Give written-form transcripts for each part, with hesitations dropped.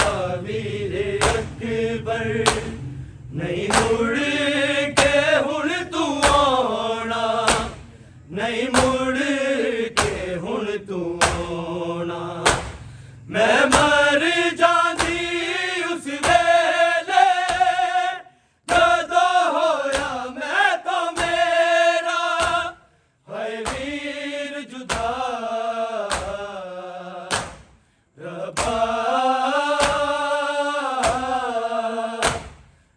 दा वीरे अकबर नहीं मुड़ के हुण तू आना नहीं मुड़ के हुण तू आना मैं मर जांदी उस वेले जदों होया मैं तो मेरा हाय वीर जुदा रब्बा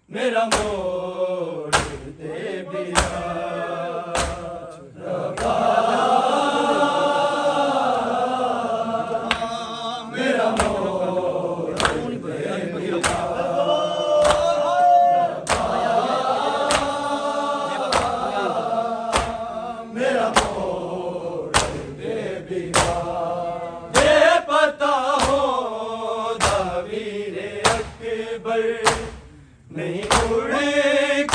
मेरा मोड़ दे बिया रब्बा मेरा मोड़ दे बिया मेरा मोड़ दे बिया जे पता हो दा वीरे अकबर नहीं मुड़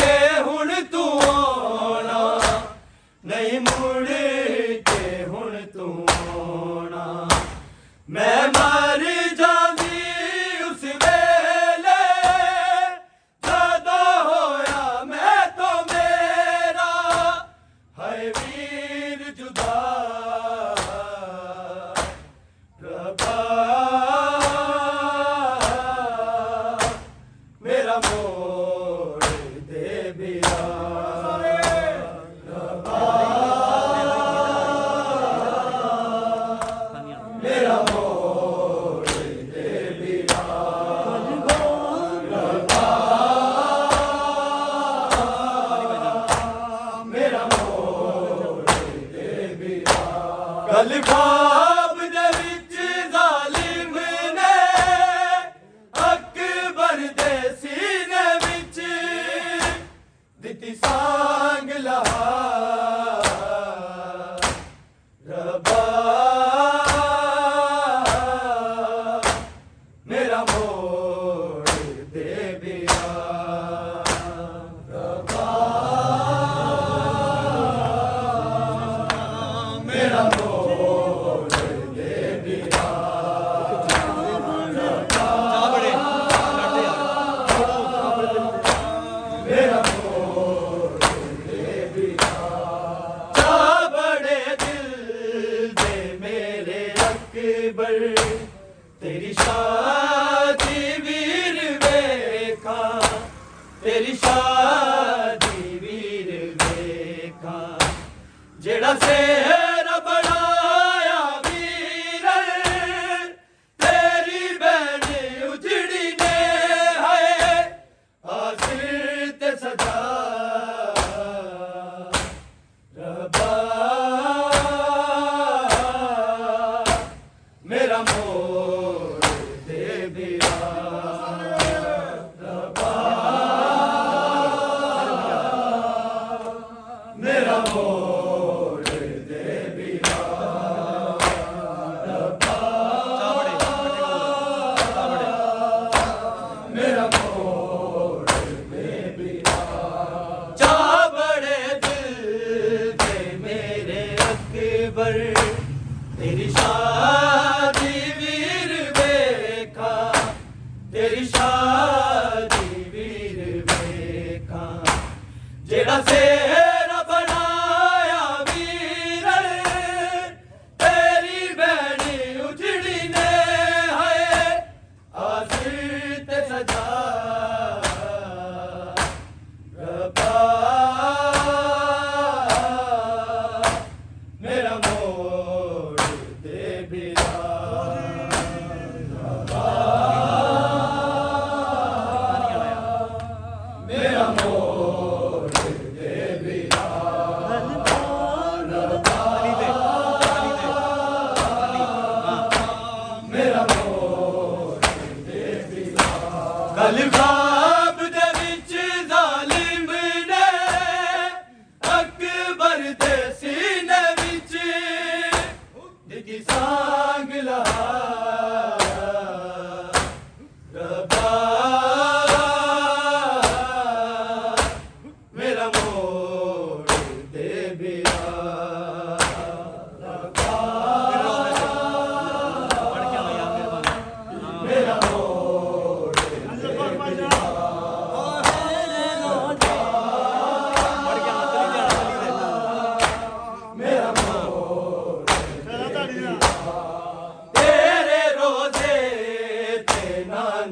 के हुण तू आना नहीं मुड़ के हुण तू आना मैं मर जांदी उस वेले जदों होया मैं तो मेरा हाय वीर जुदा रब्बा मेरा मोड़ दे बिया रब्बा मेरा मोड़ दे बिया रब्बा मेरा मोड़ दे बिया गल ख्वाब दे विच जालिम ने अकबर दे सीने विच दित्ती सांग लहा रब्बा मेरा मोड़ दे बिया रब्बा मेरा मोड़ दे बिया मेरा मोड़ दे बिया जा बड़े दिल दे मेरे अकबर तेरी शादी वीर वेखा तेरी शादी वीर वेखा जेड़ा सेहरा बनाया वीर तेरी बैन उजड़ी ने है आसिर ते सजा रब्बा मेरा मोड़ दे बिया रब्बा मेरा मोड़ दे बिया रब्बा मेरा मोड़ दे बिया जा बड़े दिल दे मेरे अकबर तेरी शादी वीर वेखा तेरी शादी वीर वेखा जेड़ा सेहरा बनाया वीर तेरी बैन उजड़ी ने है आसिर ते सजा रब्बा मेरा मोड़ दे बिया रब्बा मेरा मोड़ दे बिया रब्बा मेरा मोड़ दे बिया कल ख्वाब दे विच जालिम ने अकबर दे सीने विच दित्ती सांग लहा रब्बा मेरा मोड़ दे बिया रब्बा मेरा मोड़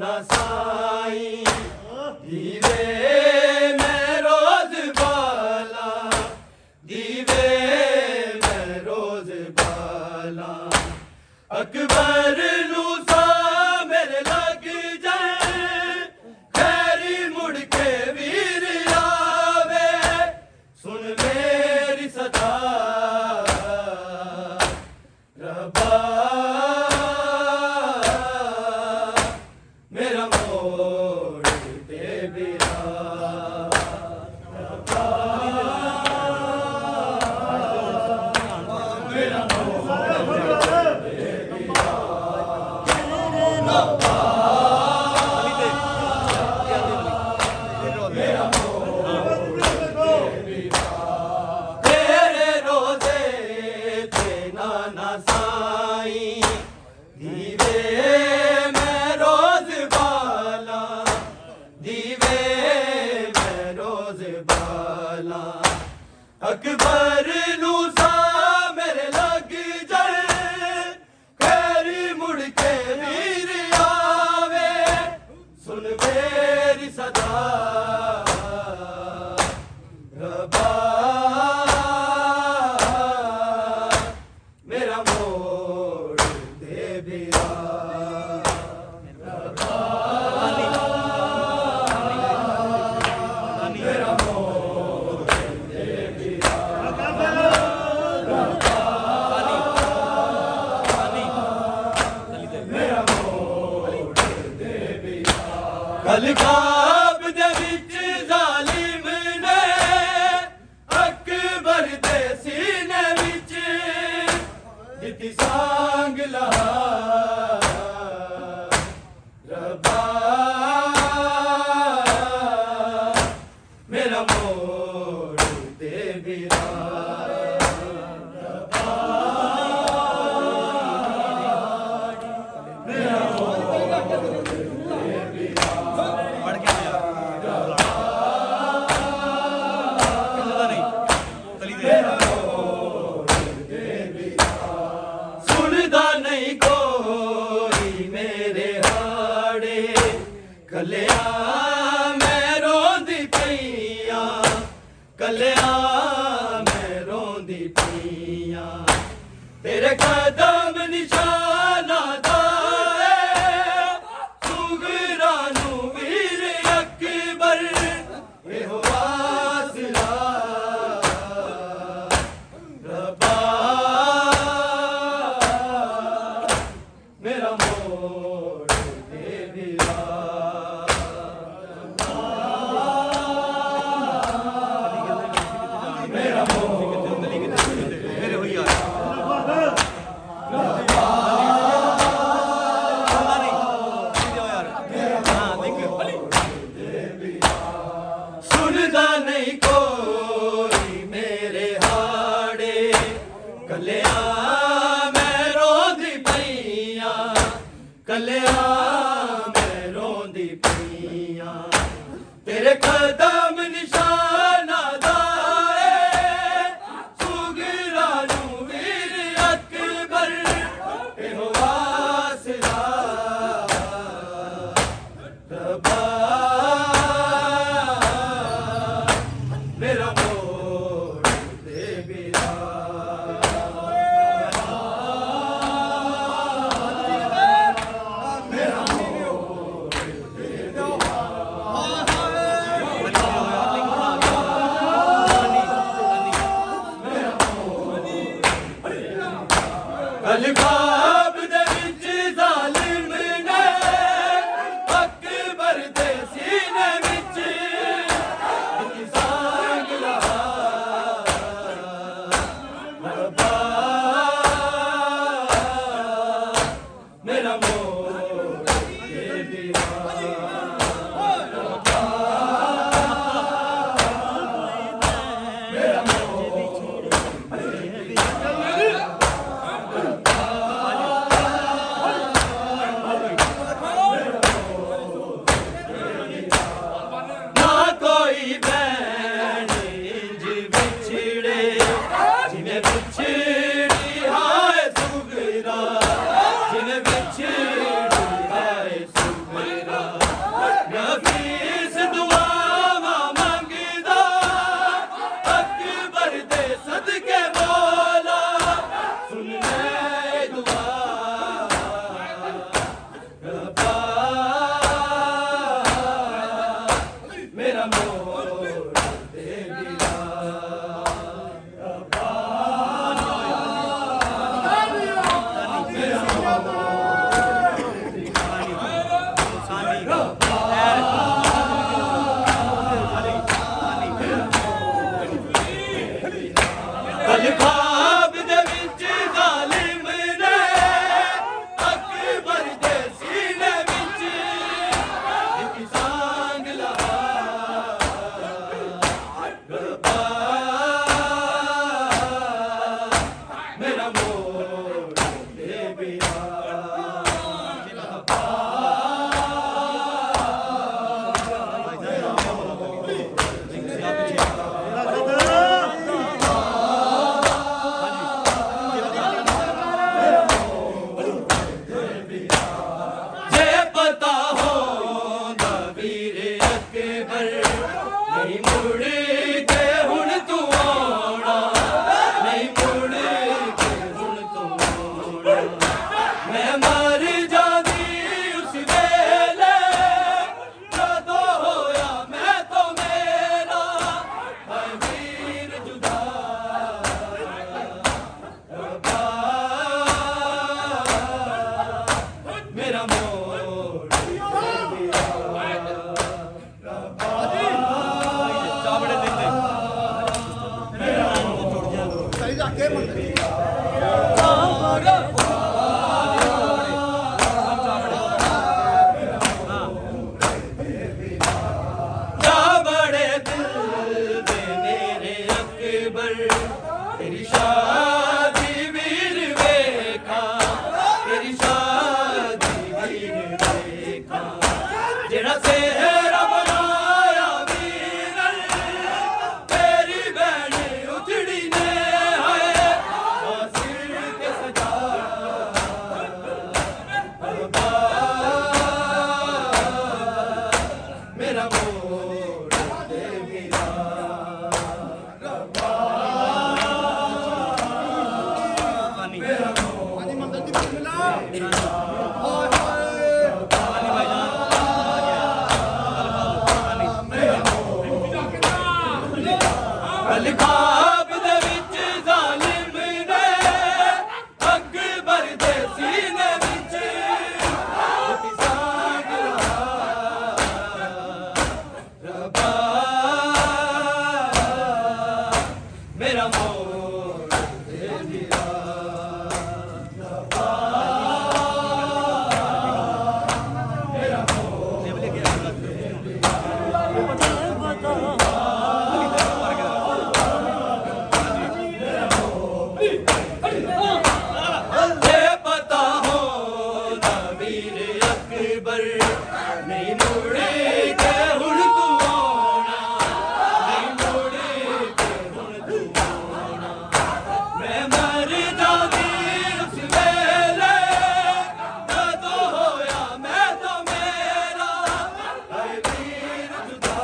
नाना साई दीवे मैं रोज बाला दीवे मैं रोज बाला अकबर नू सा मेरे लग जाए खैरी मुड़ के वीर आवे सुन मेरी सदा रब्बा मेरा मोड़ दे बिरा रब्बा मेरा तेरे रोजे थे नाना साई दीवे मैं रोज बाला दीवे मैं रोज बाला अकबर नू सा मेरे लग जाए खैरी मुड़ के वीर आवे सुन मेरी सदा रब्बा मेरा मोड़ दे बिरा रब्बा मेरा मोड़ दे बिरा मेरा मोड़ दे बिरा कल ख्वाब दे विच जालिम ने अकबर दे सीने विच जिती सांग लहा रब्बा मेरा मोड़ दे बिरा रब्बा मेरा मोड़ दे बिरा सुनदा नहीं कोई मेरे हाड़े कलिया मैं रोंदी पईया कलिया मैं रोंदी पईया तेरे कदम निशाना दाए सुगरा नू वीर अकबर एहो वासला रब्बा मेरा मोड़ दे बिरा मेरा मोड़ मेरे हो यार सुनदा नहीं कोई मेरे हाड़े कलिया मैं रोंदी पईया कलिया मैं रोंदी पईया तेरे कदम निशाना दाए सुगरा नू वीर अकबर एहो वासला रब्बा मेरा मोड़ दे बिरा मेरा मोड़ दे कल ख्वाब दे विच जालिम ने अकबर दे कल ख्वाब दे विच जालिम ने अकबर दे सीने विच एक सांग लगा रब्बा मेरा मोड़ दे बिया जे पता होंदा वीर अकबर नहीं मुड़ के हुण तू आउणा नहीं मुड़ के हुण तू आउणा मैं मर जांदी उस वेले जदों होया मैं तो मेरा हाय वीर जुदा रब्बा मेरा मोड़ चावड़े देते चावड़े दिल दे मेरे अकबर तेरी शादी वीर वेखा तेरी शादी वीर वेखा जेड़ा सेहरा बनाया वीर तेरी भैन उजड़ी ने है सिर के सजा रब्बा मेरा मोड़ दे बिया कल ख्वाब दे विच जालिम ने अकबर दे सीने विच एक सांग लगा रब्बा मेरा मोड़ दे बिया जे पता होंदा वीर अकबर नहीं मुड़ के हुण तू आउणा नहीं मुड़ के हुण तू आउणा मैं मर जांदी उस वेले जदों होया मैं तो मेरा हाय वीर जुदा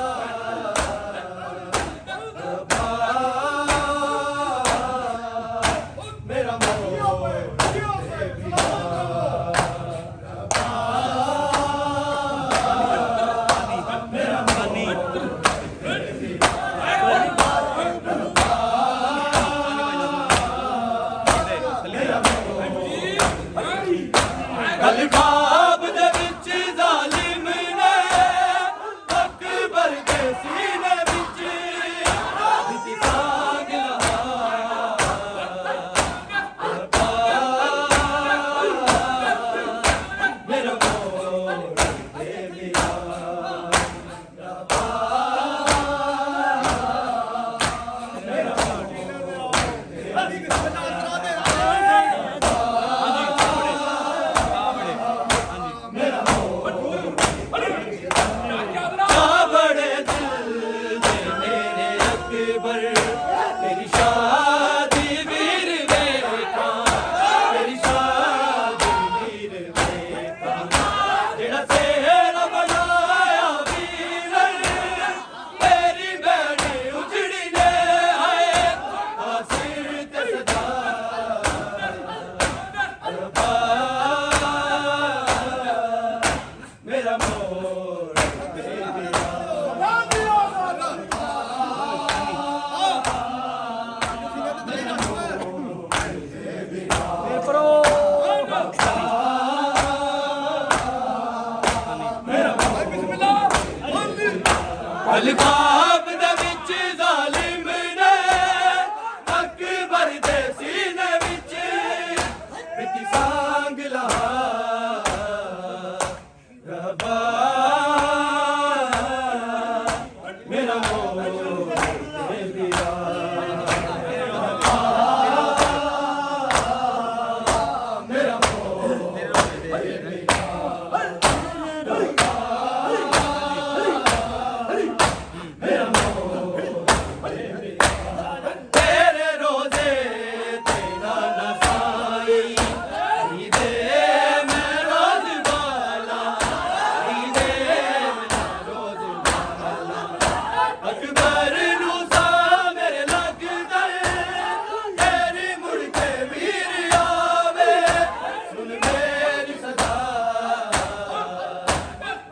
रब्बा मेरा मोड़ दे बिया कल ख्वाब दे विच जालिम ने अकबर दे सीने विच एक सांग लगा रब्बा मेरा मोड़ दे बिया चावड़े दिल दे मेरे अकबर तेरी शादी वीर वेखा तेरी शादी वीर वेखा जेड़ा सेहरा बनाया वीर तेरी भैन उजड़ी ने है सिर ते सजा रब्बा मेरा मोड़ दे बिया मेरा ਅਲਕਾਬ ਦੇ ਵਿੱਚ ਜ਼ਾਲਿਮ ਨੇ ਅਕਬਰ ਦੇ ਸੀਨੇ ਵਿੱਚ ਬਿੱਤੀ ਸਾਂਗ ਲਹਾ ਰੱਬਾ ਮੇਰਾ ਮੋਹ ਤੇ ਵੀਰਾ ਮੇਰਾ ਮੋਹ ਤੇਰੇ ਰੋਜ਼ੇ ਤੇਰਾ ਨਸਾਈ ਈਦੇ ਮੈਂ ਰੋਜ਼ ਵਾਲਾ ਈਦੇ ਮੈਂ ਰੋਜ਼ ਵਾਲਾ ਅਕਬਰ ਨੂੰ ਸਾ ਮੇਰੇ ਲੱਗਦਾ ਤੇਰੀ ਮੁੜ ਕੇ ਵੀਰ ਆਵੇ ਸੁਣ ਮੇਰੀ ਸਦਾ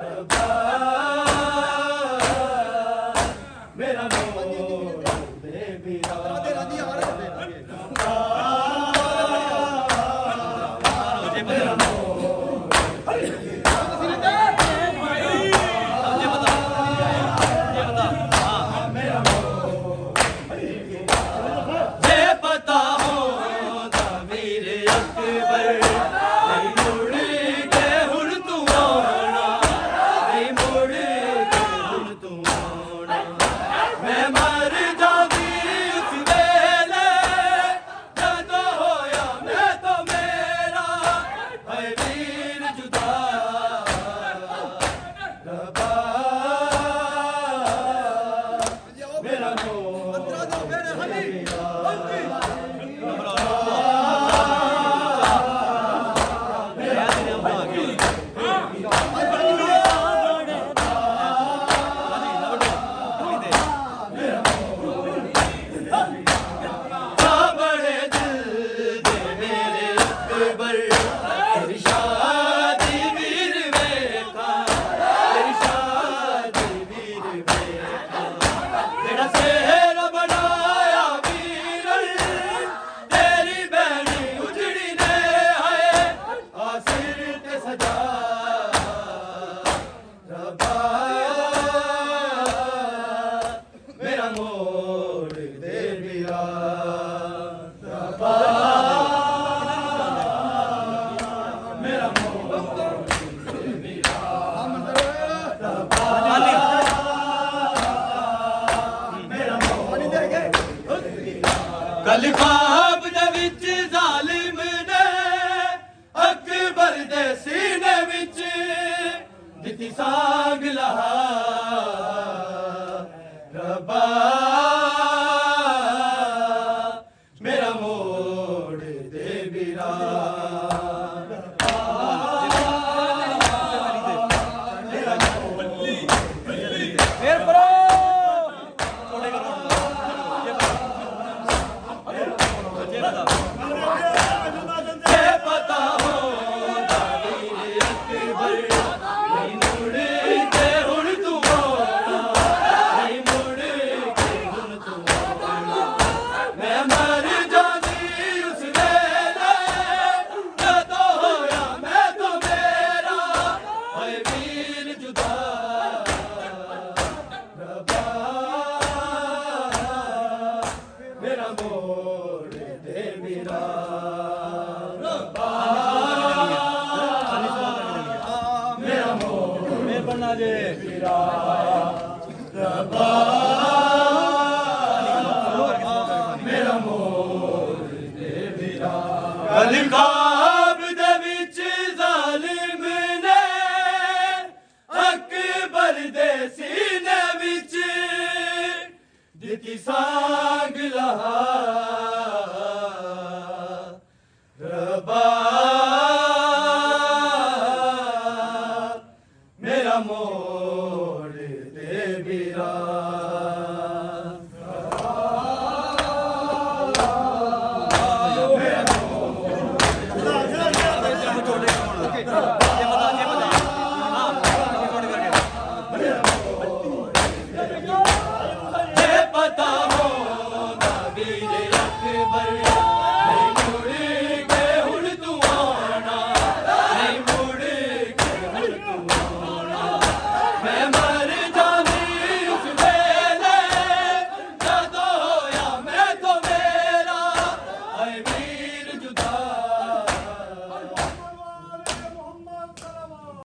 ਰੱਬਾ ਮੇਰਾ ਮੋਹ ਦੇ ਵੀਰਾ ਜੇ ਪਤਾ ਹੁੰਦਾ ਵੀਰ ਅਕਬਰ ਨਹੀਂ ਮੁੜ ਕੇ ਹੁਣ ਤੂੰ ਆਉਣਾ ਨਹੀਂ ਮੁੜ ਕੇ ਹੁਣ ਤੂੰ ਆਉਣਾ ਮੈਂ ਮਰ ਜਾਂਦੀ ਉਸ ਵੇਲੇ ਜਦੋਂ ਹੋਇਆ ਮੈਂ ਤੋਂ ਮੇਰਾ ਹਾਏ ਵੀਰ ਜੁਦਾ ਰੱਬਾ ਮੇਰਾ ਮੋਹ ਬੜੇ ਦਿਲ ਦੇ ਮੇਰੇ ਅਕਬਰ ਤੇਰੀ ਸ਼ਾਦੀ ਵੀਰ ਵੇਖਾਂ ਤੇਰੀ ਸ਼ਾਦੀ ਵੀਰ ਵੇਖਾਂ ਜਿਹੜਾ ਸਿਰ ਬਣਾਇਆ ਵੀਰਨ ਤੇਰੀ ਬਹਿਣੀ ਉਜੜੀ ਨੇ ਹਾਏ ਆ ਸਿਰ ਤੇ ਸਜਾ ਰੱਬਾ ਮੇਰਾ ਮੋੜ ਦੇ ਵੀਰਾ ਰੱਬਾ ਮੇਰਾ ਮੋੜ ਦੇ ਵੀਰਾ ਕੱਲ ਖਾਬ ਦੇ ਵਿੱਚ ਜ਼ਾਲਿਮ ਨੇ ਅਕਬਰ ਦੇ ਸੀਨੇ ਵਿੱਚ ਦਿੱਤੀ ਸਾਂਗ ਲਹਾ ਰੱਬਾ ਮੇਰਾ ਮੋੜ ਦੇ ਵੀਰਾ ਜੇ ਪਤਾ ਹੁੰਦਾ ਵੀਰ ਅਕਬਰ ਨਹੀਂ ਮੁੜ ਕੇ ਹੁਣ ਤੂੰ ਆਉਣਾ ਨਹੀਂ ਮੁੜ ਕੇ ਹੁਣ ਤੂੰ ਆਉਣਾ ਮੈਂ ਮਰ ਜਾਂਦੀ ਉਸ ਵੇਲੇ ਜਦੋਂ ਹੋਇਆ ਮੈਂ ਤੋਂ ਮੇਰਾ ਹਾਏ ਵੀਰ ਜੁਦਾ ਰੱਬਾ ਮੇਰਾ ਮੋੜ ਦੇ ਵੀਰਾ ਮੇਰਾ ਮੋੜ ਮਿਹਰਬਾਨਾ ਜੀ ਵੀਰਾ ਰੱਬਾ ਮੇਰਾ ਮੋੜ ਦੇ ਵੀਰਾ ਕੱਲ ਖਾਬ ਦੇ ਵਿੱਚ ਜ਼ਾਲਿਮ ਨੇ ਅਕਬਰ ਦੇ ਸੀਨੇ ਵਿੱਚ ਦਿੱਤੀ ਸਾਂਗ ਲਹਾ ਰੱਬਾ ਮੇਰਾ ਮੋੜ ਦੇ ਵੀਰਾ ਜੇ ਪਤਾ ਹੁੰਦਾ ਵੀਰ ਅਕਬਰ